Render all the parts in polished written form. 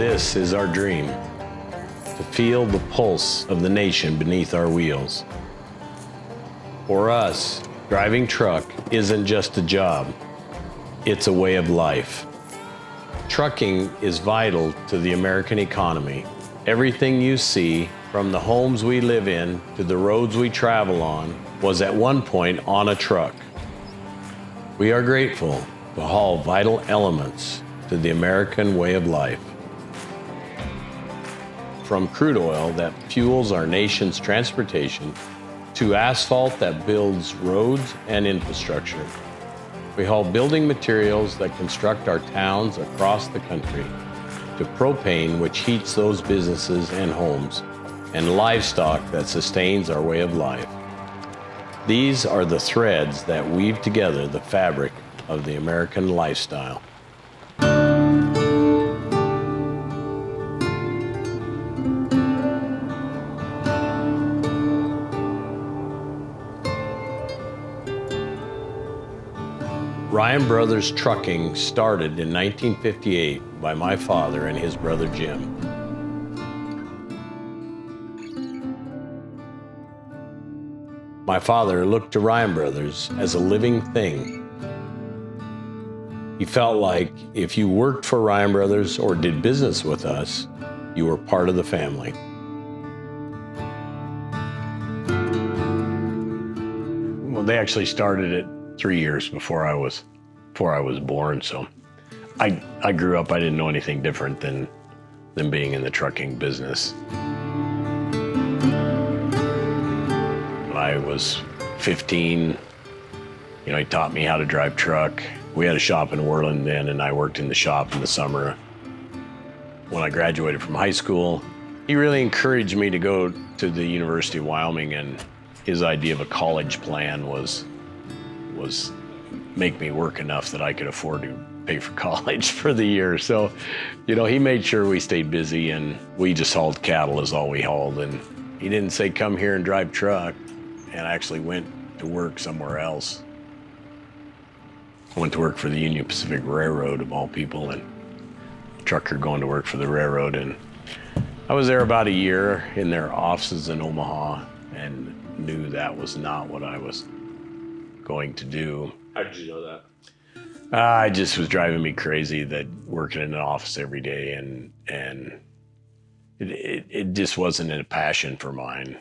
This is our dream, to feel the pulse of the nation beneath our wheels. For us, driving truck isn't just a job, it's a way of life. Trucking is vital to the American economy. Everything you see, from the homes we live in to the roads we travel on, was at one point on a truck. We are grateful to haul vital elements to the American way of life. From crude oil that fuels our nation's transportation to asphalt that builds roads and infrastructure, we haul building materials that construct our towns across the country, to propane which heats those businesses and homes, and livestock that sustains our way of life. These are the threads that weave together the fabric of the American lifestyle. Ryan Brothers Trucking started in 1958 by my father and his brother Jim. My father looked to Ryan Brothers as a living thing. He felt like if you worked for Ryan Brothers or did business with us, you were part of the family. Well, they actually started it 3 years before I was born, so I grew up, I didn't know anything different than being in the trucking business. When I was 15, he taught me how to drive truck. We had a shop in Orland then, and I worked in the shop in the summer. When I graduated from high school, he really encouraged me to go to the University of Wyoming, and his idea of a college plan was make me work enough that I could afford to pay for college for the year. So, he made sure we stayed busy, and we just hauled cattle is all we hauled. And he didn't say, come here and drive truck, and I actually went to work somewhere else. I went to work for the Union Pacific Railroad, of all people, and a trucker going to work for the railroad. And I was there about a year in their offices in Omaha, and knew that was not what I was going to do. How did you know that? It just was driving me crazy that working in an office every day, and it just wasn't a passion for mine.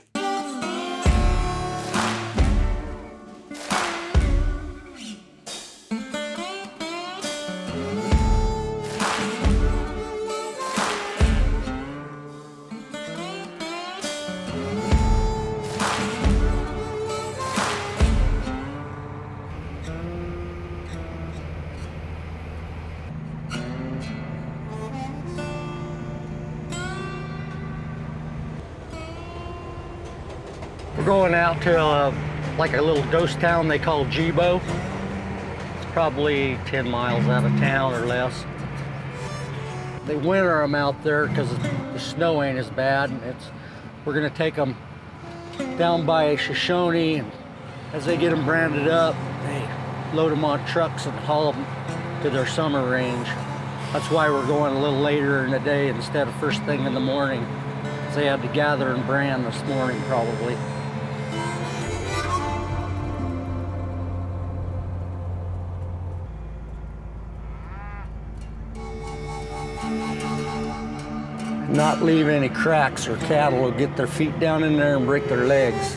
We're going out to like a little ghost town they call Jibo. It's probably 10 miles out of town or less. They winter them out there because the snow ain't as bad. And we're gonna take them down by Shoshone, and as they get them branded up, they load them on trucks and haul them to their summer range. That's why we're going a little later in the day instead of first thing in the morning, because they had to gather and brand this morning probably. Not leave any cracks, or cattle will get their feet down in there and break their legs.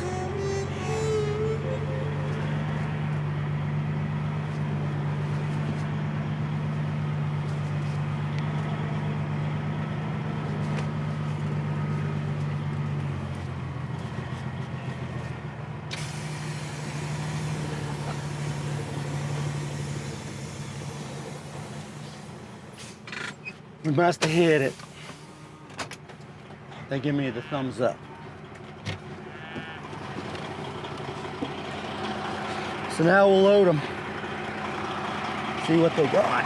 We must have hit it. They give me the thumbs up. So now we'll load them. See what they got.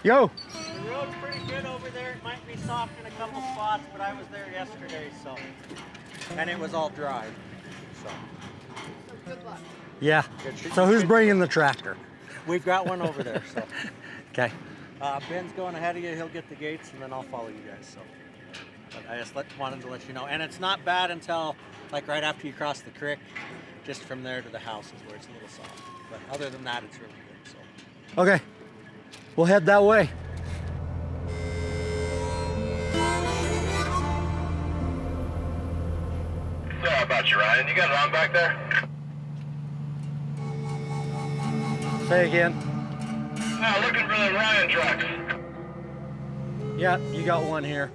Yo. The road's pretty good over there. It might be soft in a couple spots, but I was there yesterday, so. And it was all dry, so. Good luck. Yeah. Good. So who's bringing the tractor? We've got one over there, so. Okay. Ben's going ahead of you. He'll get the gates, and then I'll follow you guys, so. But I just wanted to let you know. And it's not bad until, like, right after you cross the creek. Just from there to the house is where it's a little soft. But other than that, it's really good, so. Okay. We'll head that way. Sorry about you, Ryan. You got it on back there? Say again. Looking for the Ryan trucks. Yeah, you got one here.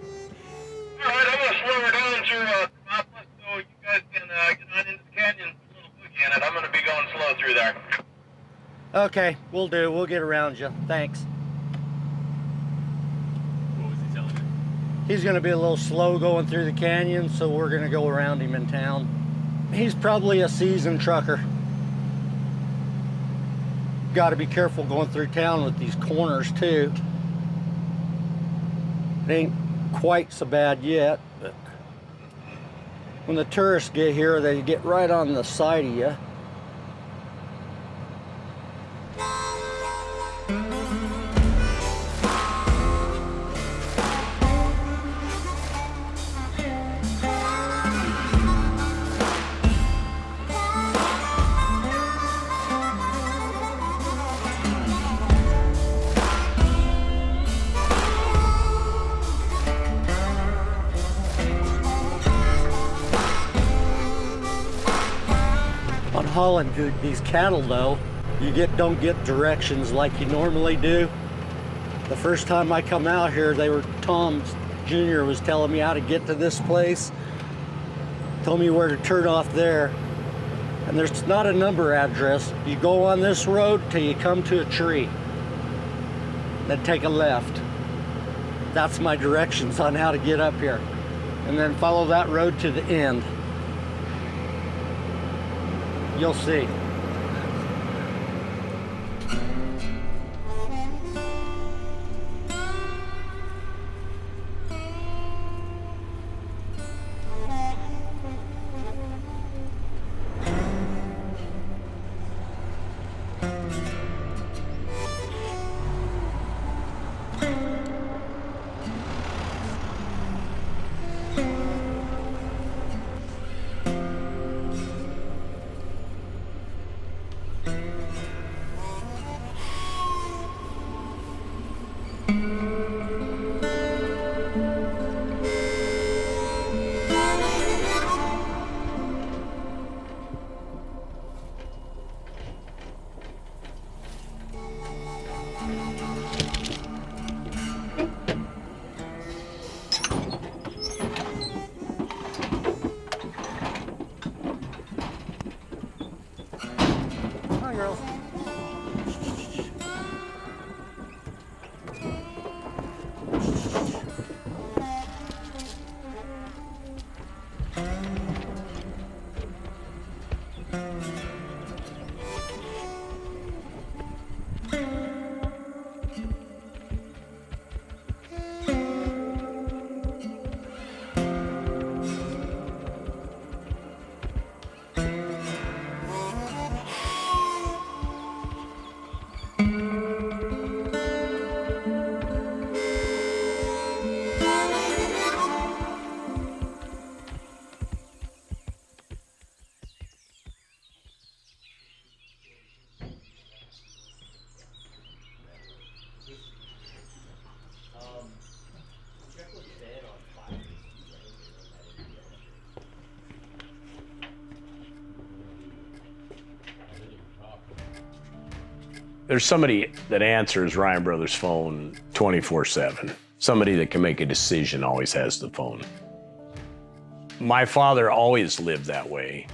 All right, I'm going to slow her down to Papa so you guys can get on into the canyon, put a little boogie in it. I'm going to be going slow through there. Okay, we'll do. We'll get around you. Thanks. What was he telling you? He's going to be a little slow going through the canyon, so we're going to go around him in town. He's probably a seasoned trucker. Got to be careful going through town with these corners too. It ain't quite so bad yet, but when the tourists get here, they get right on the side of you. On hauling these cattle though, you don't get directions like you normally do. The first time I come out here, Tom Jr. was telling me how to get to this place, told me where to turn off there, and there's not a number address. You go on this road till you come to a tree, then take a left. That's my directions on how to get up here, and then follow that road to the end. You'll see. Hi, girls. There's somebody that answers Ryan Brothers' phone 24/7. Somebody that can make a decision always has the phone. My father always lived that way.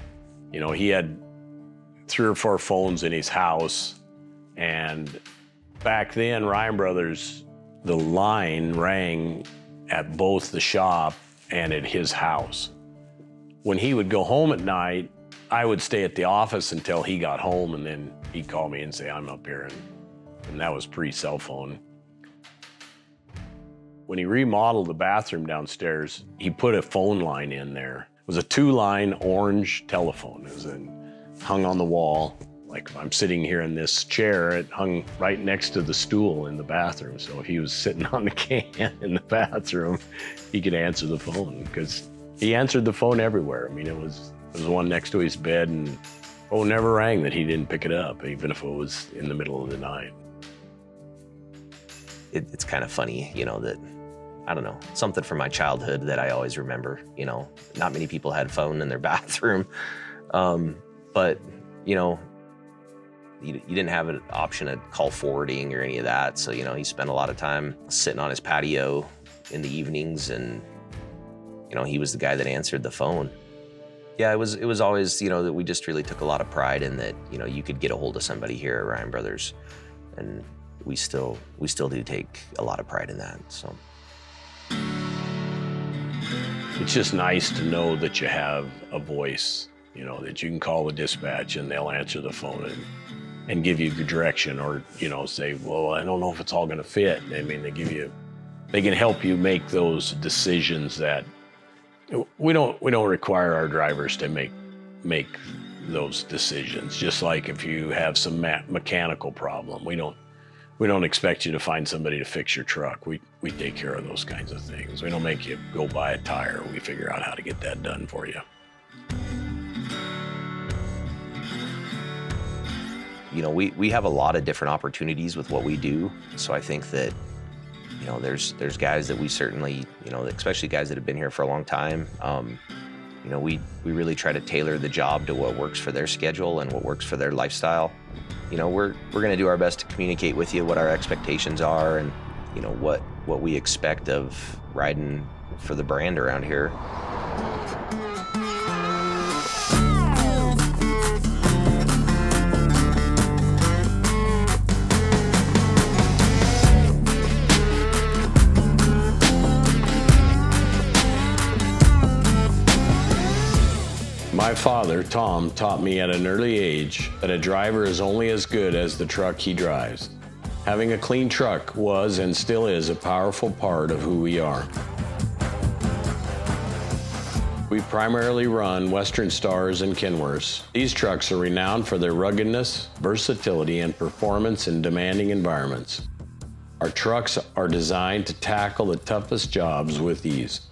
You know, he had 3 or 4 phones in his house. And back then, Ryan Brothers, the line rang at both the shop and at his house. When he would go home at night, I would stay at the office until he got home, and then he'd call me and say, I'm up here. And that was pre-cell phone. When he remodeled the bathroom downstairs, he put a phone line in there. It was a 2-line orange telephone. It was hung on the wall. Like if I'm sitting here in this chair, it hung right next to the stool in the bathroom. So if he was sitting on the can in the bathroom, he could answer the phone because he answered the phone everywhere. I mean, it was one next to his bed, and phone never rang that he didn't pick it up, even if it was in the middle of the night. It's kind of funny, you know, that, I don't know, something from my childhood that I always remember. You know, not many people had phone in their bathroom, but, you know, you didn't have an option of call forwarding or any of that. So, you know, he spent a lot of time sitting on his patio in the evenings, and, you know, he was the guy that answered the phone. Yeah, it was always, you know, that we just really took a lot of pride in that, you know, you could get a hold of somebody here at Ryan Brothers, and we still do take a lot of pride in that, so. It's just nice to know that you have a voice, you know, that you can call the dispatch and they'll answer the phone and give you the direction, or, you know, say, well, I don't know if it's all gonna fit. I mean, they can help you make those decisions that we don't require our drivers to make those decisions. Just like if you have some mechanical problem, we don't expect you to find somebody to fix your truck. We take care of those kinds of things. We don't make you go buy a tire. We figure out how to get that done for you. You know, we have a lot of different opportunities with what we do. So I think that, you know, there's guys that we certainly, you know, especially guys that have been here for a long time. You know, we really try to tailor the job to what works for their schedule and what works for their lifestyle. You know, we're going to do our best to communicate with you what our expectations are, and, you know, what we expect of riding for the brand around here. My father, Tom, taught me at an early age that a driver is only as good as the truck he drives. Having a clean truck was and still is a powerful part of who we are. We primarily run Western Stars and Kenworths. These trucks are renowned for their ruggedness, versatility, and performance in demanding environments. Our trucks are designed to tackle the toughest jobs with ease.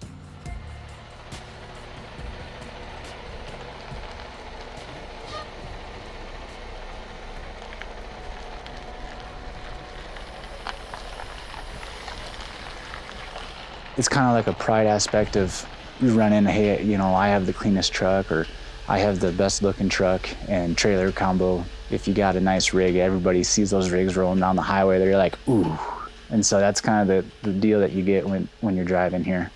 It's kind of like a pride aspect of you run in, hey, you know, I have the cleanest truck, or I have the best looking truck and trailer combo. If you got a nice rig, everybody sees those rigs rolling down the highway, they're like, ooh. And so that's kind of the deal that you get when you're driving here.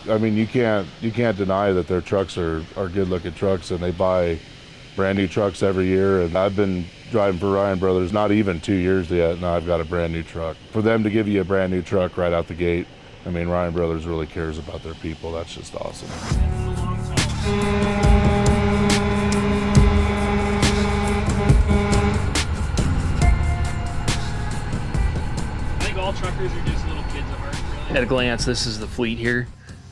I mean, you can't deny that their trucks are good looking trucks, and they buy brand new trucks every year. And I've been driving for Ryan Brothers not even 2 years yet, and I've got a brand new truck. For them to give you a brand new truck right out the gate, I mean, Ryan Brothers really cares about their people. That's just awesome. I think all truckers are just little kids at heart, really. At a glance, this is the fleet here.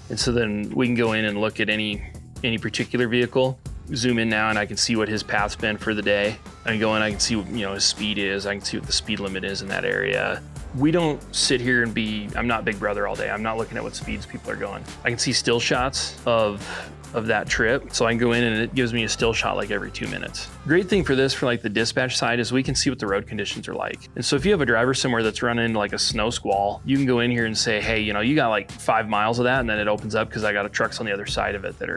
And so then we can go in and look at any particular vehicle. Zoom in now and I can see what his path's been for the day. I can go in, I can see what, you know, his speed is. I can see what the speed limit is in that area. We don't sit here and I'm not Big Brother all day. I'm not looking at what speeds people are going. I can see still shots of that trip. So I can go in and it gives me a still shot like every 2 minutes. Great thing for this, for like the dispatch side, is we can see what the road conditions are like. And so if you have a driver somewhere that's running into like a snow squall, you can go in here and say, hey, you know, you got like 5 miles of that, and then it opens up because I got trucks on the other side of it that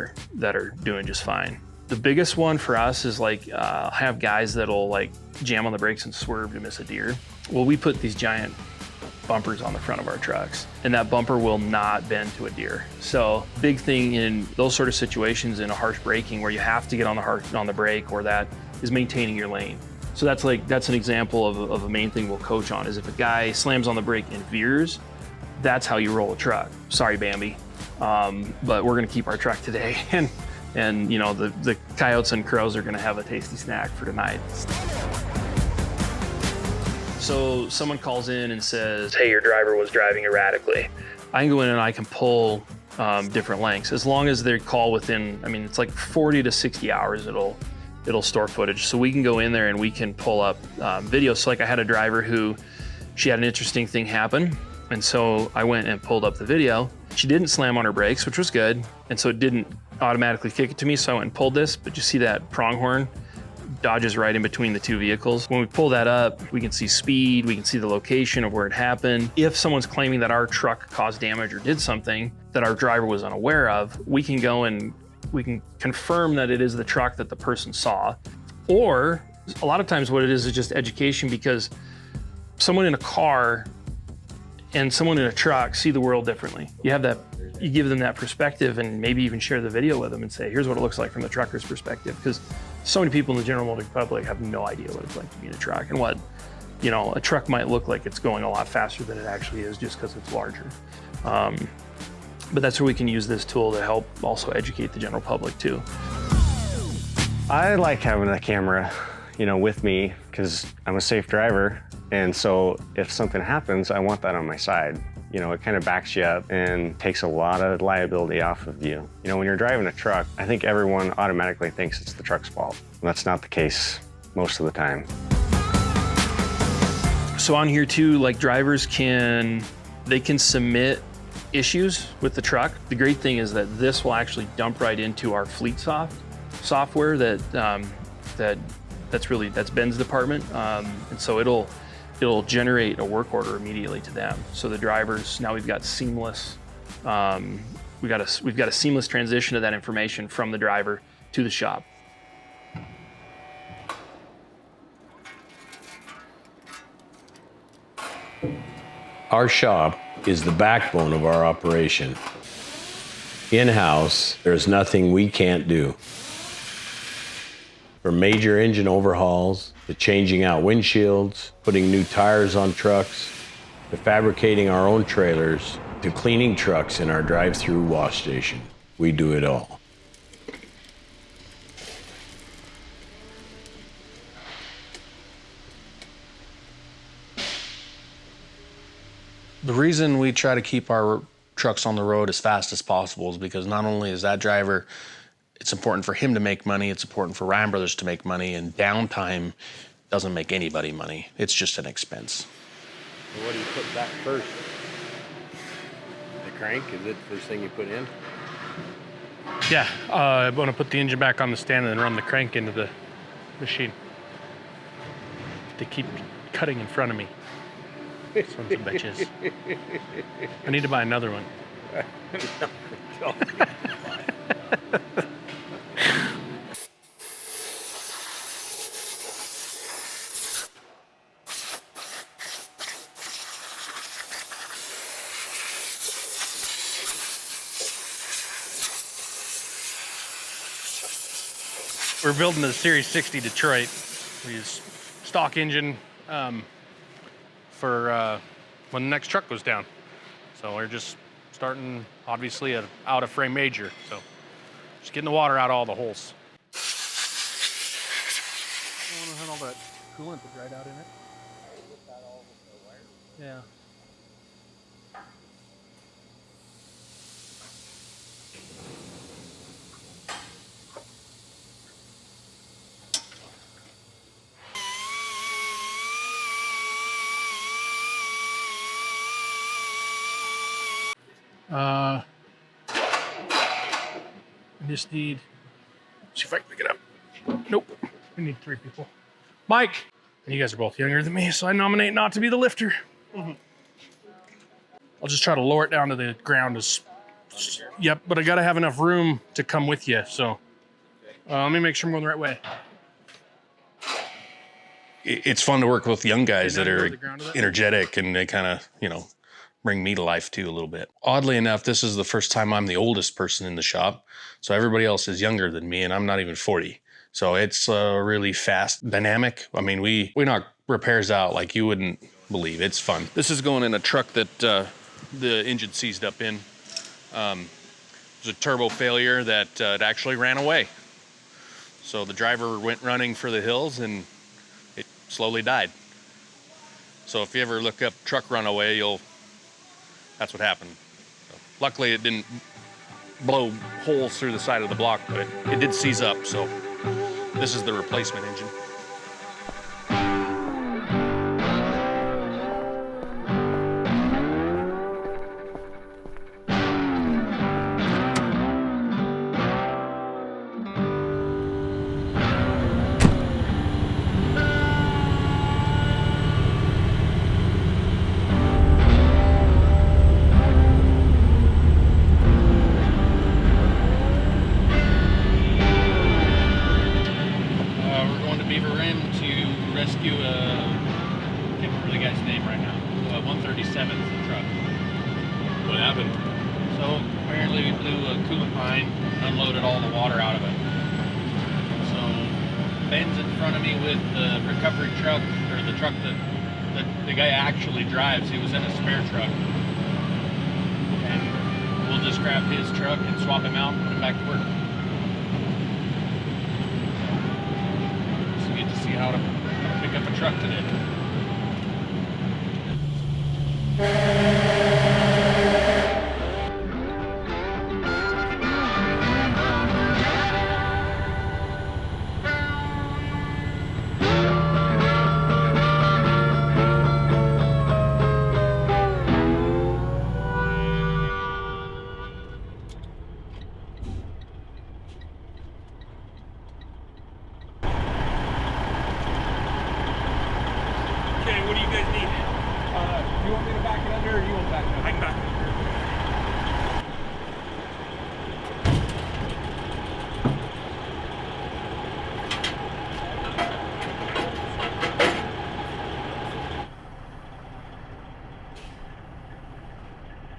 are doing just fine. The biggest one for us is like, have guys that'll like jam on the brakes and swerve to miss a deer. Well, we put these giant bumpers on the front of our trucks, and that bumper will not bend to a deer. So big thing in those sort of situations in a harsh braking where you have to get on the brake, or that is maintaining your lane. So that's an example of a main thing we'll coach on, is if a guy slams on the brake and veers, that's how you roll a truck. Sorry, Bambi, but we're gonna keep our truck today. And you know, the coyotes and crows are gonna have a tasty snack for tonight. So someone calls in and says, hey, your driver was driving erratically. I can go in and I can pull different lengths. As long as they call within, I mean, it's like 40 to 60 hours, it'll store footage. So we can go in there and we can pull up videos. So like I had a driver who, she had an interesting thing happen. And so I went and pulled up the video. She didn't slam on her brakes, which was good. And so it didn't automatically kick it to me. So I went and pulled this, but you see that pronghorn dodges right in between the two vehicles. When we pull that up, we can see speed, we can see the location of where it happened. If someone's claiming that our truck caused damage or did something that our driver was unaware of, we can go and we can confirm that it is the truck that the person saw. Or a lot of times what it is just education, because someone in a car and someone in a truck see the world differently. You have that, you give them that perspective and maybe even share the video with them and say, here's what it looks like from the trucker's perspective. Because so many people in the general motor public have no idea what it's like to be in a truck and what, you know, a truck might look like it's going a lot faster than it actually is just because it's larger. But that's where we can use this tool to help also educate the general public too. I like having a camera, you know, with me because I'm a safe driver. And so if something happens, I want that on my side. You know, it kind of backs you up and takes a lot of liability off of you. You know, when you're driving a truck, I think everyone automatically thinks it's the truck's fault. And that's not the case most of the time. So on here too, like drivers they can submit issues with the truck. The great thing is that this will actually dump right into our software that's Ben's department. And so it'll generate a work order immediately to them. So the drivers, now we've got seamless, we've got a seamless transition of that information from the driver to the shop. Our shop is the backbone of our operation. In-house, there's nothing we can't do. From major engine overhauls, to changing out windshields, putting new tires on trucks, to fabricating our own trailers, to cleaning trucks in our drive-through wash station. We do it all. The reason we try to keep our trucks on the road as fast as possible is because not only is that driver, it's important for him to make money, it's important for Ryan Brothers to make money, and downtime doesn't make anybody money. It's just an expense. So what do you put back first? The crank, is it the first thing you put in? Yeah, I want to put the engine back on the stand and then run the crank into the machine. They keep cutting in front of me. Sons of bitches. I need to buy another one. We're building the Series 60 Detroit. We use stock engine for when the next truck goes down. So we're just starting, obviously, at out of frame major. So just getting the water out of all the holes. I want to have all that coolant that dried out in it. Yeah. I just need, see if I can pick it up. Nope, we need 3 people. Mike, and you guys are both younger than me, so I nominate not to be the lifter. I'll just try to lower it down to the ground yep, but I gotta have enough room to come with you, so let me make sure I'm going the right way. It's fun to work with young guys that are energetic and they kind of, you know, bring me to life too a little bit. Oddly enough, this is the first time I'm the oldest person in the shop. So everybody else is younger than me and I'm not even 40. So it's really fast dynamic. I mean, we knock repairs out like you wouldn't believe. It's fun. This is going in a truck that the engine seized up in. It was a turbo failure that it actually ran away. So the driver went running for the hills and it slowly died. So if you ever look up truck runaway, that's what happened. So luckily it didn't blow holes through the side of the block, but it did seize up. So this is the replacement engine. Drives. He was in a spare truck, and we'll just grab his truck and swap him out and put him back to work. So you get to see how to pick up a truck today.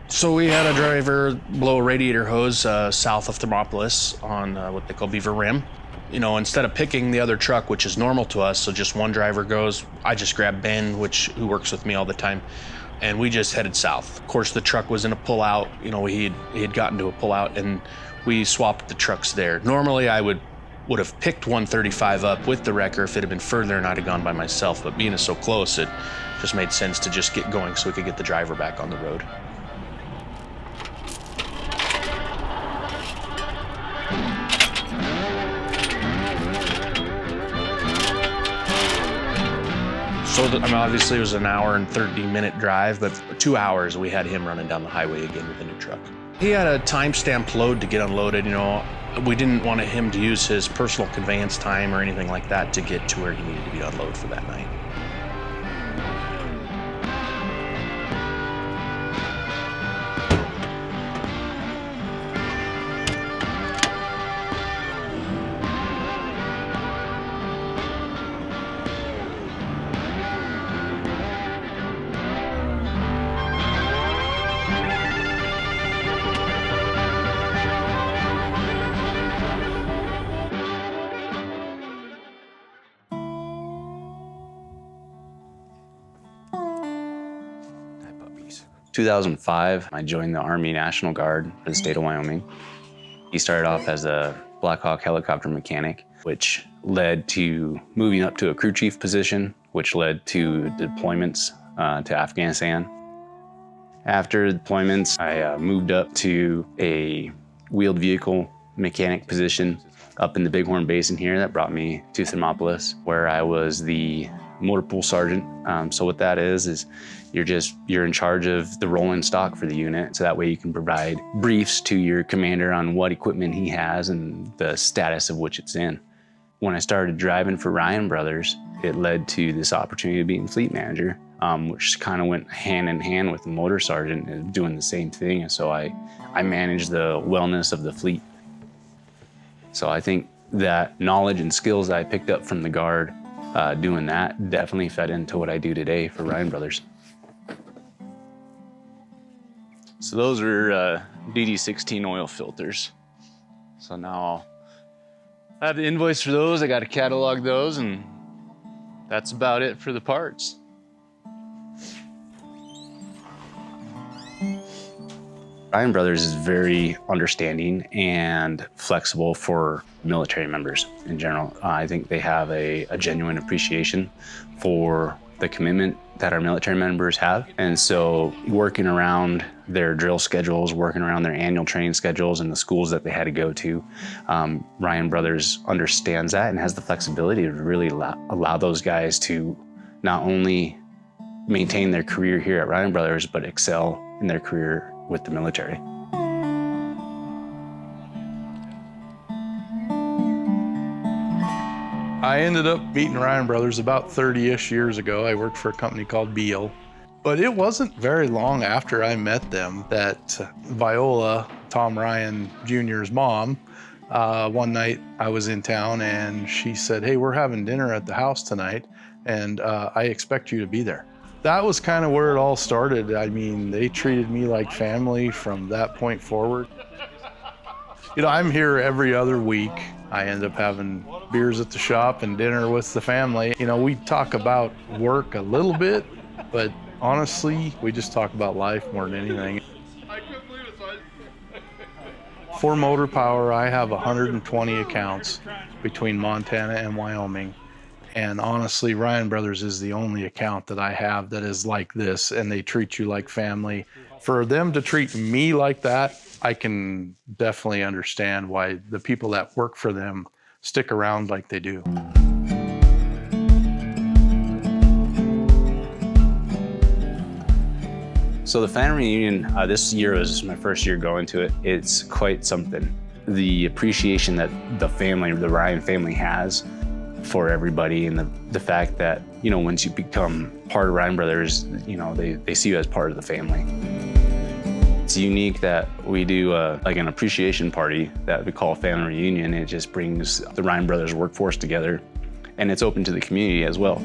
So we had a driver blow a radiator hose south of Thermopolis on what they call Beaver Rim. You know, instead of picking the other truck, which is normal to us, so just one driver goes, I just grabbed Ben, who works with me all the time, and we just headed south. Of course, the truck was in a pullout. You know, he had gotten to a pullout, and we swapped the trucks there. Normally, I would have picked 135 up with the wrecker if it had been further and I'd have gone by myself, but being so close, it just made sense to just get going so we could get the driver back on the road. So obviously it was an hour and 30-minute drive, but for 2 hours we had him running down the highway again with a new truck. He had a time-stamped load to get unloaded. You know, we didn't want him to use his personal conveyance time or anything like that to get to where he needed to be unloaded for that night. In 2005, I joined the Army National Guard for the state of Wyoming. He started off as a Black Hawk helicopter mechanic, which led to moving up to a crew chief position, which led to deployments to Afghanistan. After deployments, I moved up to a wheeled vehicle mechanic position up in the Bighorn Basin here. That brought me to Thermopolis, where I was the motor pool sergeant. So what that is you're in charge of the rolling stock for the unit. So that way you can provide briefs to your commander on what equipment he has and the status of which it's in. When I started driving for Ryan Brothers, it led to this opportunity of being fleet manager, which kind of went hand in hand with the motor sergeant and doing the same thing. And so I managed the wellness of the fleet. So I think that knowledge and skills that I picked up from the Guard doing that definitely fed into what I do today for Ryan Brothers. So those are DD16 oil filters. So now I have the invoice for those. I got to catalog those, and that's about it for the parts. Ryan Brothers is very understanding and flexible for military members in general. I think they have a genuine appreciation for the commitment that our military members have. And so working around their drill schedules, working around their annual training schedules and the schools that they had to go to, Ryan Brothers understands that and has the flexibility to really allow those guys to not only maintain their career here at Ryan Brothers, but excel in their career with the military. I ended up meeting Ryan Brothers about 30-ish years ago. I worked for a company called Beal. But it wasn't very long after I met them that Viola, Tom Ryan Jr.'s mom, one night I was in town and she said, "Hey, we're having dinner at the house tonight and I expect you to be there." That was kind of where it all started. I mean, they treated me like family from that point forward. You know, I'm here every other week. I end up having beers at the shop and dinner with the family. You know, we talk about work a little bit, but honestly, we just talk about life more than anything. For Motor Power, I have 120 accounts between Montana and Wyoming. And honestly, Ryan Brothers is the only account that I have that is like this, and they treat you like family. For them to treat me like that, I can definitely understand why the people that work for them stick around like they do. So the family reunion, this year was my first year going to it. It's quite something. The appreciation that the family, the Ryan family has for everybody, and the fact that, you know, once you become part of Ryan Brothers, you know, they see you as part of the family. It's unique that we do like an appreciation party that we call a family reunion. It just brings the Ryan Brothers workforce together, and it's open to the community as well.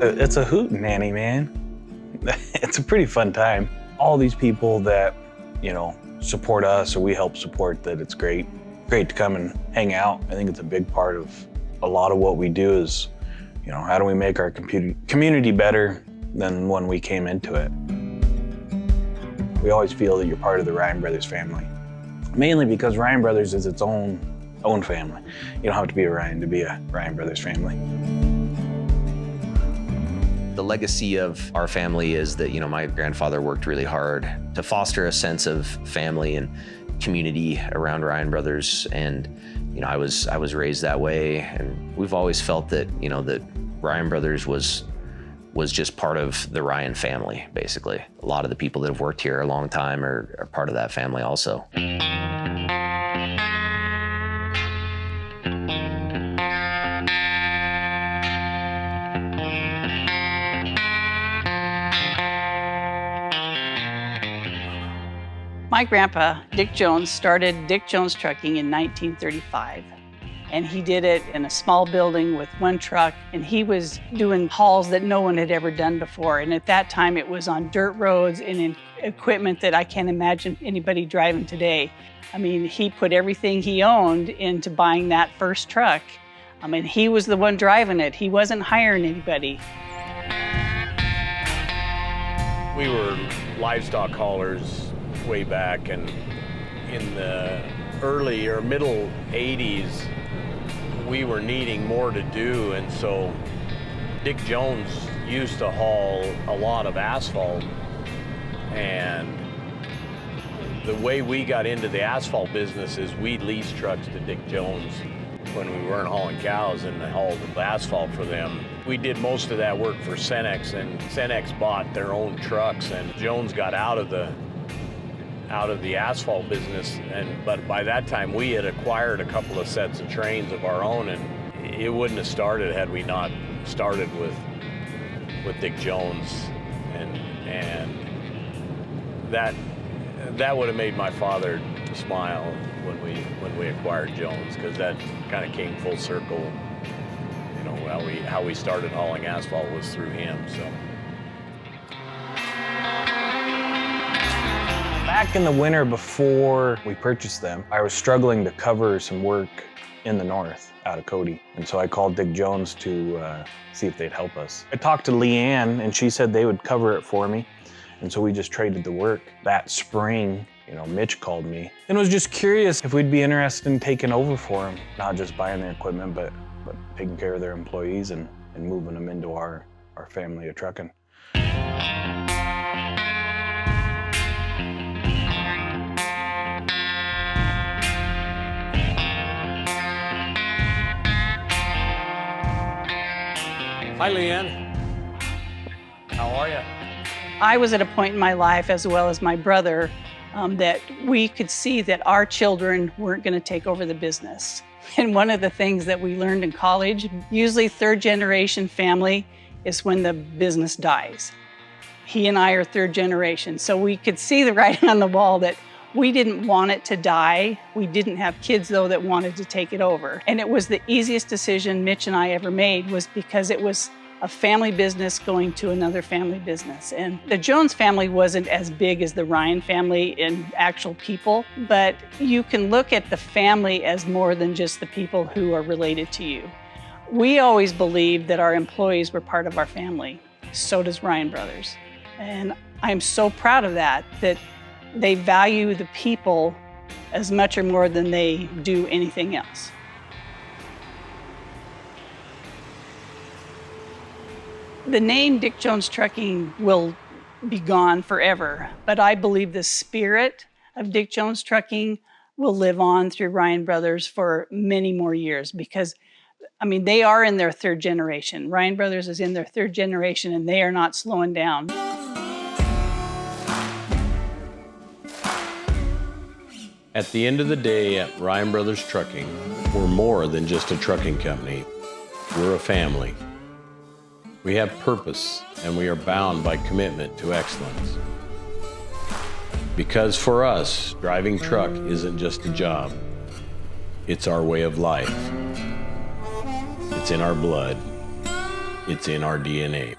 It's a hootenanny, man. It's a pretty fun time. All these people that, you know, support us or we help support, that it's great to come and hang out. I think it's a big part of a lot of what we do is, you know, how do we make our community better than when we came into it? We always feel that you're part of the Ryan Brothers family, mainly because Ryan Brothers is its own family. You don't have to be a Ryan to be a Ryan Brothers family. The legacy of our family is that, you know, my grandfather worked really hard to foster a sense of family and community around Ryan Brothers, and you know, I was raised that way, and we've always felt that, you know, that Ryan Brothers was just part of the Ryan family, basically. A lot of the people that have worked here a long time are part of that family also. My grandpa, Dick Jones, started Dick Jones Trucking in 1935. And he did it in a small building with one truck, and he was doing hauls that no one had ever done before. And at that time, it was on dirt roads and in equipment that I can't imagine anybody driving today. I mean, he put everything he owned into buying that first truck. I mean, he was the one driving it. He wasn't hiring anybody. We were livestock haulers way back, and in the early or middle 80s, we were needing more to do, and so Dick Jones used to haul a lot of asphalt, and the way we got into the asphalt business is we leased trucks to Dick Jones when we weren't hauling cows, and hauled the asphalt for them. We did most of that work for Cenex, and Cenex bought their own trucks, and Jones got out of the asphalt business, but by that time we had acquired a couple of sets of trains of our own, and it wouldn't have started had we not started with Dick Jones, and that would have made my father smile when we acquired Jones, because that kind of came full circle. You know, how we started hauling asphalt was through him. So. Back in the winter before we purchased them, I was struggling to cover some work in the north out of Cody. And so I called Dick Jones to see if they'd help us. I talked to Leanne, and she said they would cover it for me. And so we just traded the work. That spring, Mitch called me and was just curious if we'd be interested in taking over for him, not just buying their equipment, but taking care of their employees and moving them into our family of trucking. Hi, Leanne. How are you? I was at a point in my life, as well as my brother, that we could see that our children weren't going to take over the business. And one of the things that we learned in college, usually third generation family is when the business dies. He and I are third generation, so we could see the writing on the wall that we didn't want it to die. We didn't have kids, though, that wanted to take it over. And it was the easiest decision Mitch and I ever made, was because it was a family business going to another family business. And the Jones family wasn't as big as the Ryan family in actual people, but you can look at the family as more than just the people who are related to you. We always believed that our employees were part of our family. So does Ryan Brothers. And I'm so proud of that they value the people as much or more than they do anything else. The name Dick Jones Trucking will be gone forever, but I believe the spirit of Dick Jones Trucking will live on through Ryan Brothers for many more years, because they are in their third generation. Ryan Brothers is in their third generation, and they are not slowing down. At the end of the day, at Ryan Brothers Trucking, we're more than just a trucking company. We're a family. We have purpose, and we are bound by commitment to excellence. Because for us, driving truck isn't just a job. It's our way of life. It's in our blood. It's in our DNA.